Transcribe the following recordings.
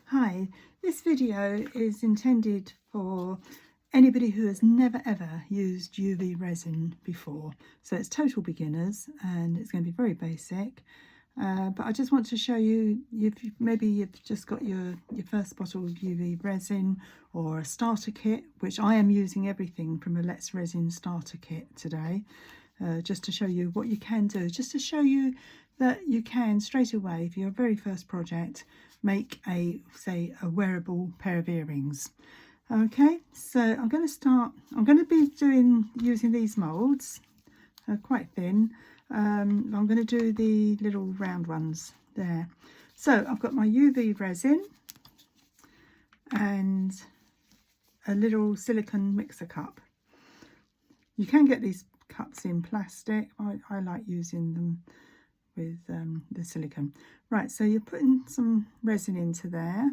Hi, this video is intended for anybody who has never ever used UV resin before. So it's total beginners and it's going to be very basic. But I just want to show you, maybe you've just got your first bottle of UV resin or a starter kit, which I am using everything from a Let's Resin starter kit today. Just to show you what you can do, just to show you that you can straight away for your very first project make a wearable pair of earrings. Okay, so I'm going to be using these molds, quite thin. I'm going to do the little round ones there. So I've got my UV resin and a little silicone mixer cup. You can get these cups in plastic. I like using them with the silicone. Right, so you're putting some resin into there.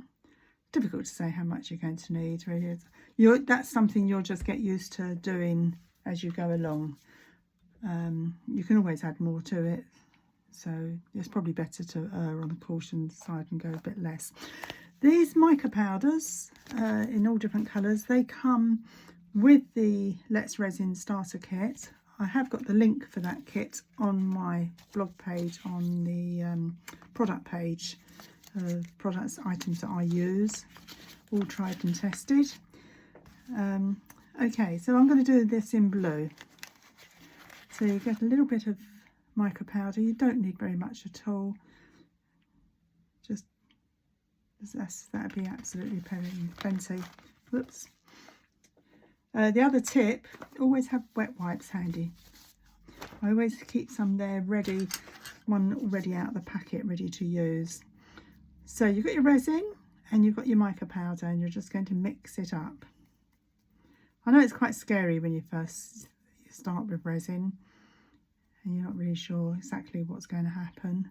Difficult to say how much you're going to need, really. That's something you'll just get used to doing as you go along. You can always add more to it, so it's probably better to err on the caution side and go a bit less. These mica powders in all different colours, they come with the Let's Resin starter kit. I have got the link for that kit on my blog page, on the product page of products, items that I use, all tried and tested. Okay, so I'm going to do this in blue. So you get a little bit of mica powder. You don't need very much at all. Just that'd be absolutely plenty. Whoops. The other tip, always have wet wipes handy. I always keep some there ready, one already out of the packet, ready to use. So you've got your resin and you've got your mica powder and you're just going to mix it up. I know it's quite scary when you first start with resin and you're not really sure exactly what's going to happen,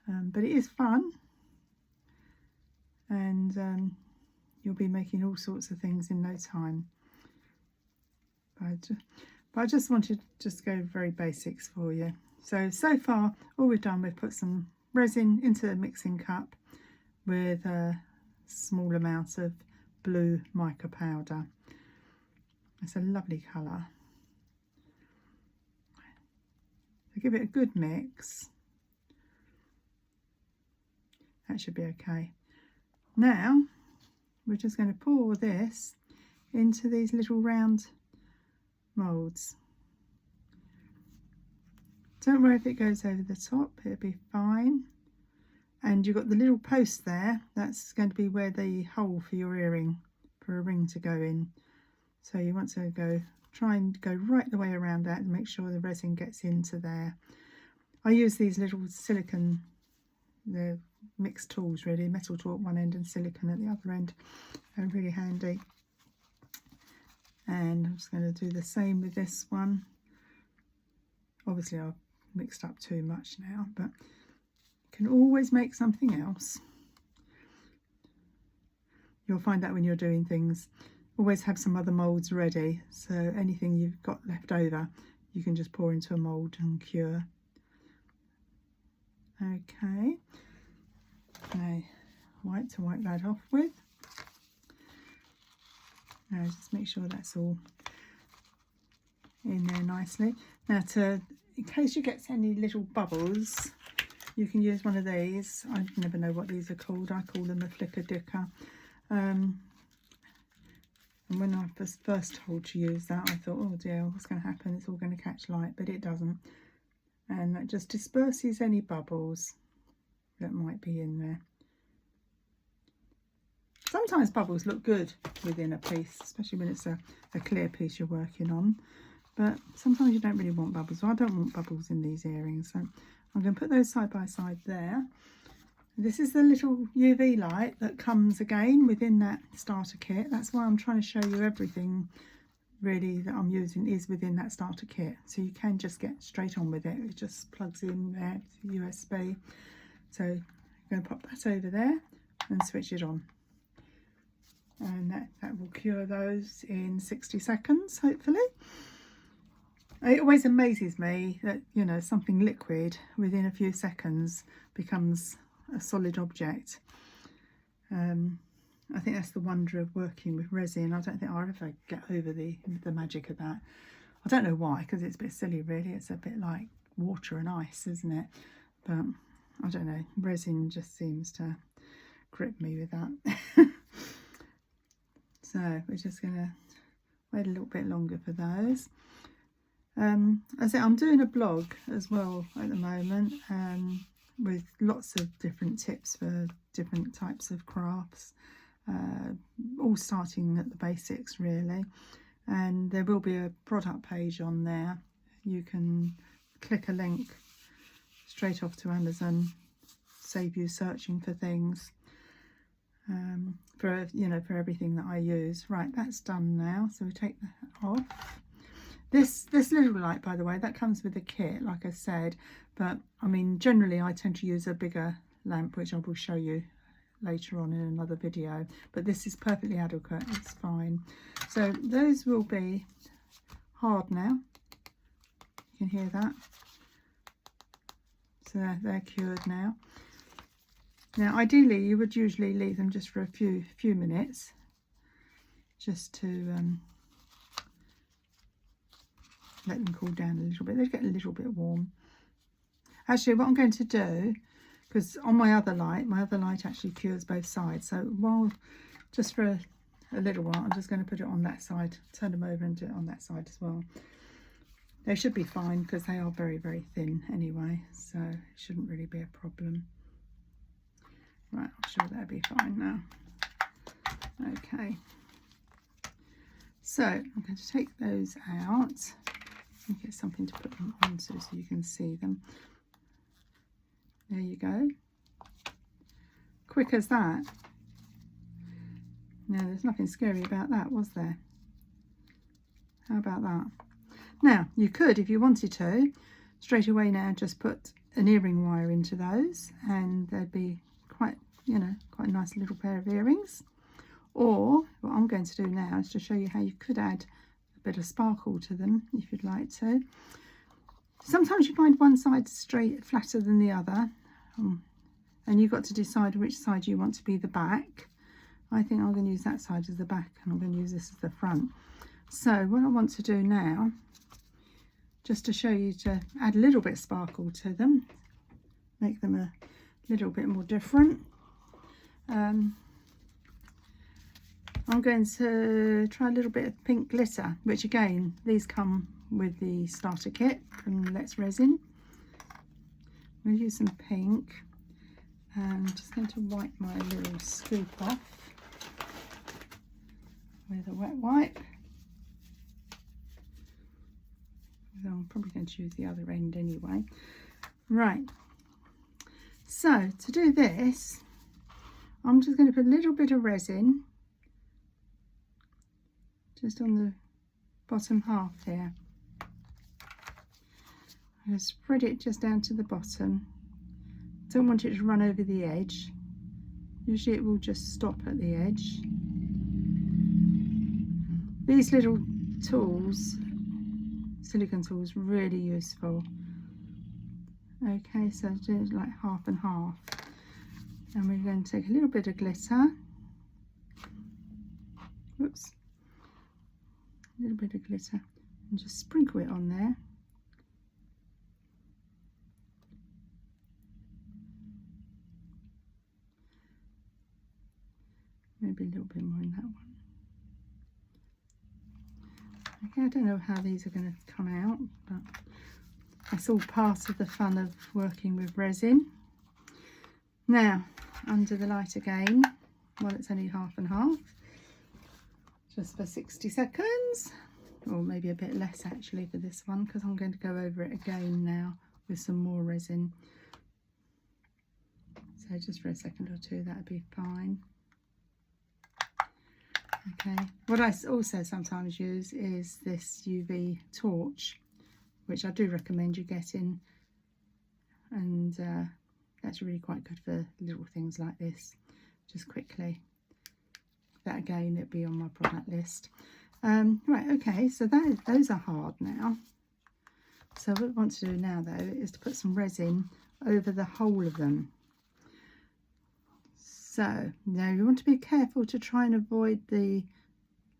but it is fun, and you'll be making all sorts of things in no time. But I just wanted to go very basics for you. So far all we've done, we've put some resin into a mixing cup with a small amount of blue mica powder. It's a lovely colour. So give it a good mix. That should be okay. Now we're just going to pour this into these little round molds. Don't worry if it goes over the top, it'll be fine. And you've got the little post there, that's going to be where the hole for your earring, for a ring to go in. So you want to try and go right the way around that and make sure the resin gets into there. I use these little silicone, the mixed tools really, metal tool at one end and silicone at the other end. They're really handy. And I'm just going to do the same with this one. Obviously I've mixed up too much now, but you can always make something else. You'll find that when you're doing things, always have some other moulds ready, so anything you've got left over you can just pour into a mould and cure. Okay, now white to wipe that off with. Now just make sure that's all in there nicely. Now in case you get any little bubbles, you can use one of these. I never know what these are called. I call them a flicker dicker. And when I was first told to use that, I thought, oh dear, what's going to happen? It's all going to catch light, but it doesn't. And that just disperses any bubbles that might be in there. Sometimes bubbles look good within a piece, especially when it's a clear piece you're working on. But sometimes you don't really want bubbles. So I don't want bubbles in these earrings. So I'm going to put those side by side there. This is the little UV light that comes again within that starter kit. That's why I'm trying to show you everything really that I'm using is within that starter kit. So you can just get straight on with it. It just plugs in there to USB. So I'm going to pop that over there and switch it on. And that will cure those in 60 seconds, hopefully. It always amazes me that, you know, something liquid within a few seconds becomes a solid object. I think that's the wonder of working with resin. I don't think I'll ever get over the magic of that. I don't know why, because it's a bit silly really. It's a bit like water and ice, isn't it? But I don't know, resin just seems to grip me with that. So we're just going to wait a little bit longer for those. I say I'm doing a blog as well at the moment, with lots of different tips for different types of crafts, all starting at the basics really. And there will be a product page on there. You can click a link straight off to Amazon, save you searching for things, for everything that I use. Right, that's done now, so we take that off. This little light, by the way, that comes with a kit, like I said, but I mean generally I tend to use a bigger lamp, which I will show you later on in another video, but this is perfectly adequate, it's fine. So those will be hard now, you can hear that. So they're cured now. Now ideally you would usually leave them just for a few minutes, just to let them cool down a little bit. They get a little bit warm. Actually, what I'm going to do, because on my other light actually cures both sides, so while just for a little while I'm just going to put it on that side, turn them over and do it on that side as well. They should be fine because they are very, very thin anyway, so it shouldn't really be a problem. Right, I'm sure that'll be fine now. Okay, so I'm going to take those out and get something to put them onto so you can see them. There you go. Quick as that. No, there's nothing scary about that, was there? How about that? Now, you could, if you wanted to, straight away now just put an earring wire into those and they'd be quite a nice little pair of earrings. Or what I'm going to do now is to show you how you could add a bit of sparkle to them if you'd like to. Sometimes you find one side flatter than the other, and you've got to decide which side you want to be the back. I think I'm going to use that side as the back and I'm going to use this as the front. So what I want to do now, just to show you, to add a little bit of sparkle to them, make them a little bit more different. I'm going to try a little bit of pink glitter, which again, these come with the starter kit from Let's Resin. I'm going to use some pink, and I'm just going to wipe my little scoop off with a wet wipe. So I'm probably going to use the other end anyway. Right, so to do this, I'm just going to put a little bit of resin just on the bottom half here. I'm going to spread it just down to the bottom. Don't want it to run over the edge. Usually it will just stop at the edge. These little tools, silicone tools, really useful. Okay, so do it like half and half. And we're going to take a little bit of glitter. Whoops. A little bit of glitter and just sprinkle it on there. Maybe a little bit more in that one. Okay, I don't know how these are going to come out, but that's all part of the fun of working with resin. Now, under the light again, well, it's only half and half, just for 60 seconds, or maybe a bit less actually for this one, because I'm going to go over it again now with some more resin. So just for a second or two, that'd be fine. Okay, what I also sometimes use is this UV torch, which I do recommend you getting, and that's really quite good for little things like this, just quickly. That again, it'd be on my product list. Right, okay, so those are hard now. So what I want to do now though is to put some resin over the whole of them. So now you want to be careful to try and avoid the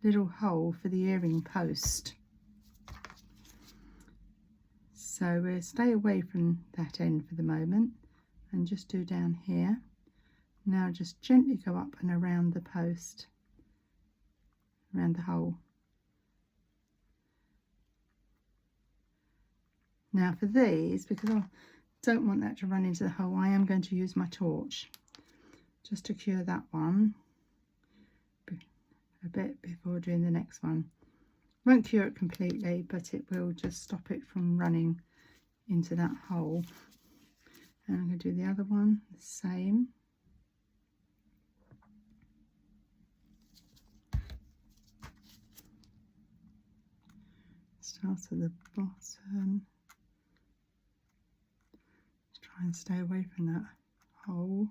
little hole for the earring post. So we'll stay away from that end for the moment and just do down here. Now just gently go up and around the post, around the hole. Now for these, because I don't want that to run into the hole, I am going to use my torch just to cure that one a bit before doing the next one. Won't cure it completely, but it will just stop it from running into that hole. And I'm going to do the other one the same. Start at the bottom. Try and stay away from that hole.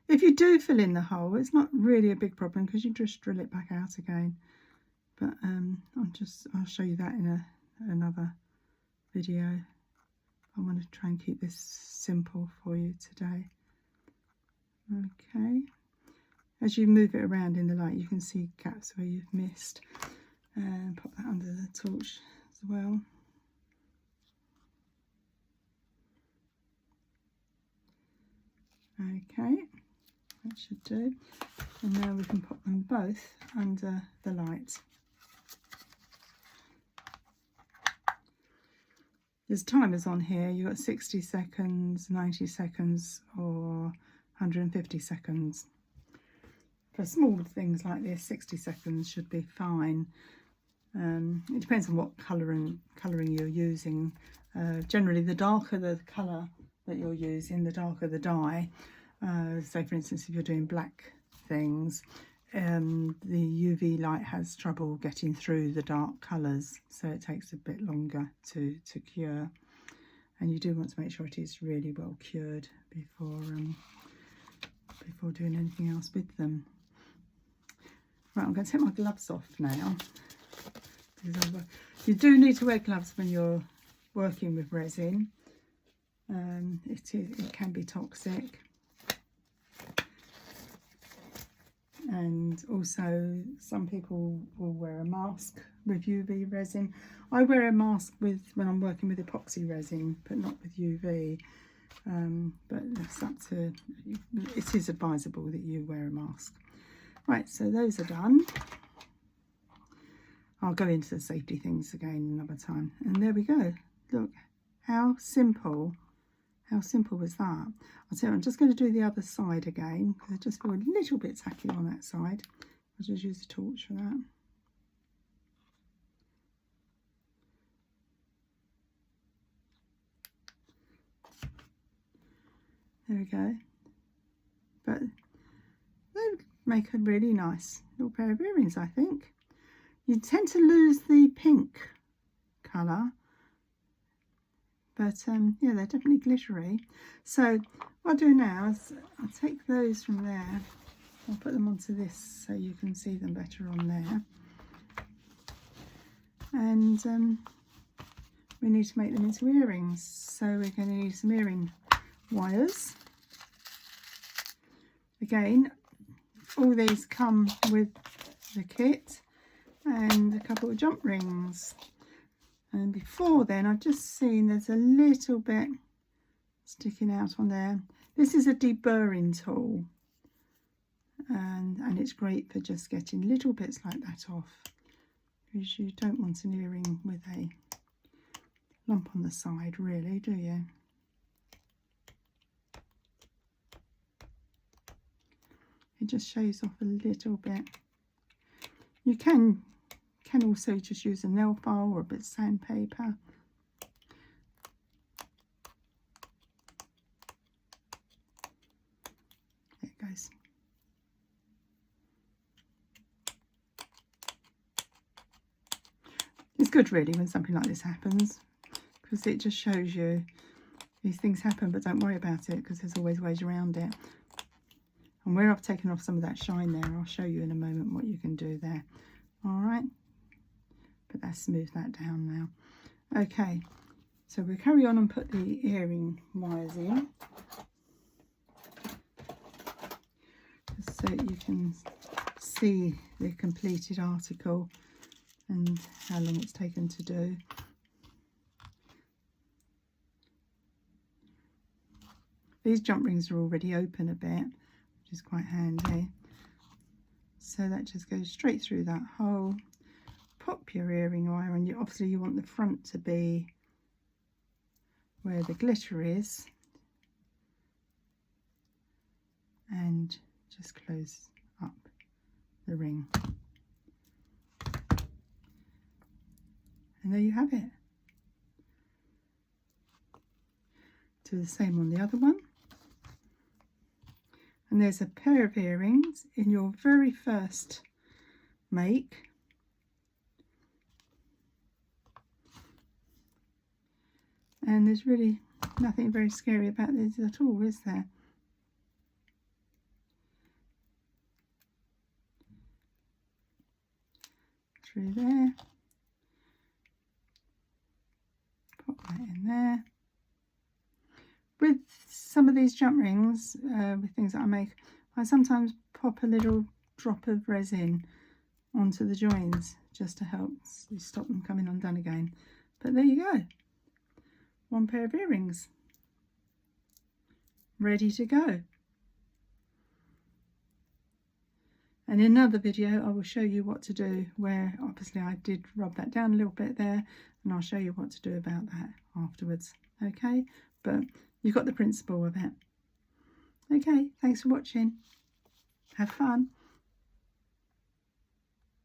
If you do fill in the hole, it's not really a big problem because you just drill it back out again. But I'll show you that in another video. I want to try and keep this simple for you today. Okay. As you move it around in the light, you can see gaps where you've missed. And pop that under the torch as well. Okay, that should do. And now we can pop them both under the light. There's timers on here. You've got 60 seconds, 90 seconds or 150 seconds. For small things like this, 60 seconds should be fine. It depends on what colouring you're using. Generally, the darker the colour that you're using, the darker the dye. So for instance, if you're doing black things, the UV light has trouble getting through the dark colours, so it takes a bit longer to cure. And you do want to make sure it is really well cured before doing anything else with them. Right, I'm going to take my gloves off now. You do need to wear gloves when you're working with resin. It can be toxic. And also some people will wear a mask with UV resin. I wear a mask when I'm working with epoxy resin, but not with UV. But it's up to, it is advisable that you wear a mask. Right, so those are done. I'll go into the safety things again another time. And there we go. Look how simple. How simple was that? I'll tell you, I'm just going to do the other side again because I just feel a little bit tacky on that side. I'll just use the torch for that. There we go. But they make a really nice little pair of earrings, I think. You tend to lose the pink colour. But yeah, they're definitely glittery. So what I'll do now is I'll take those from there. I'll put them onto this so you can see them better on there. And we need to make them into earrings. So we're going to need some earring wires. Again, all these come with the kit and a couple of jump rings. And before then, I've just seen there's a little bit sticking out on there. This is a deburring tool, and it's great for just getting little bits like that off, because you don't want an earring with a lump on the side, really, do you? It just shows off a little bit. You can also just use a nail file or a bit of sandpaper. There it goes. It's good really when something like this happens, because it just shows you these things happen, but don't worry about it because there's always ways around it. And where I've taken off some of that shine there, I'll show you in a moment what you can do there. All right. But let's smooth that down now. Okay, so we'll carry on and put the earring wires in. so you can see the completed article and how long it's taken to do. These jump rings are already open a bit, which is quite handy. So that just goes straight through that hole. Pop your earring wire on. Obviously you want the front to be where the glitter is, and just close up the ring. And there you have it. Do the same on the other one. And there's a pair of earrings in your very first make. And there's really nothing very scary about this at all, is there? Through there. Pop that in there. With some of these jump rings, with things that I make, I sometimes pop a little drop of resin onto the joins just to help stop them coming undone again. But there you go. One pair of earrings ready to go. And in another video I will show you what to do, where obviously I did rub that down a little bit there, and I'll show you what to do about that afterwards. Okay, but you've got the principle of it. Okay, thanks for watching. Have fun.